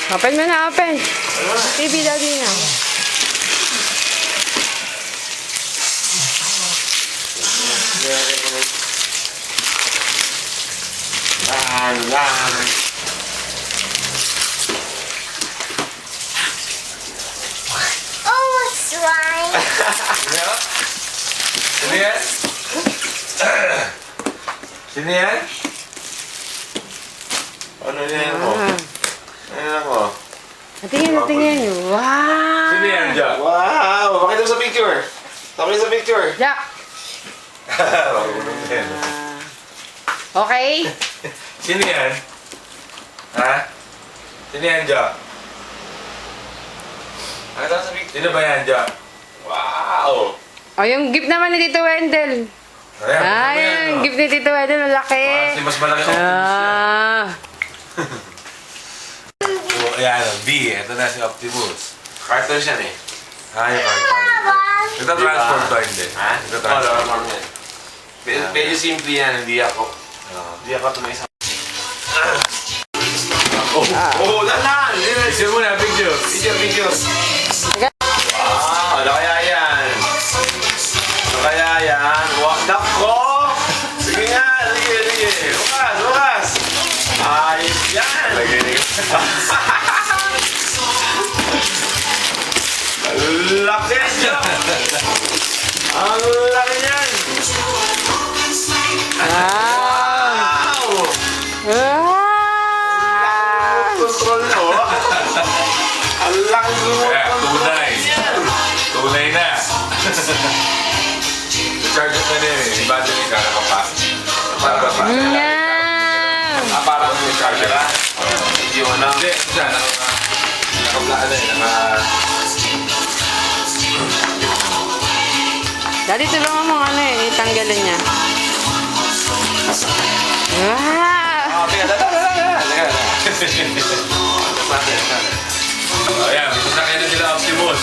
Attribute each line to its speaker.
Speaker 1: Open mo na, open. TV daddy na.
Speaker 2: Lang.
Speaker 3: Oh, slime.
Speaker 2: Sino yan? Sino yan? Ano yan mo? Ano mo?
Speaker 1: Natingin. Wow!
Speaker 2: Sino yan, Jack? Wow! Pakita mo sa picture! Pakita sa picture!
Speaker 1: Jack!
Speaker 2: Marunong din.
Speaker 1: Okay?
Speaker 2: Sino yan? Ha? Sino yan, Jack? Pakita mo sa picture. Sino ba yan, Jack? Wow!
Speaker 1: O, yung gift naman ni Tito Wendell. Ay, yung gift ni Tito Wendell, malaki.
Speaker 2: Kasi mas malaki ako. So, ayan, B. Ito na si Optimus. Cartoon siya eh. Yung cartoon. Ito-transport ba hindi? Ha? Ito-transport. Medyo simple yan, hindi ako. Hindi ako tumay sa... Oh, lalan! Picture muna, picture. Picture. Wow, ano kaya yan? Ano kaya yan? Wadak ko! Sige nga, sige. Bukas! Ayos yan! Ang laki siya! Ang laki yan! Wow! Control mo! Ang laki tunay na! Charge na din eh. Battery ka na pa. Parang may charger ah. Hindi mo na. Hindi, siya. Nakaplaan na eh.
Speaker 1: Daddy, tulungan mo itanggalin niya. Wow!
Speaker 2: Teka. Ayan, may sasakyan na sila Optimus.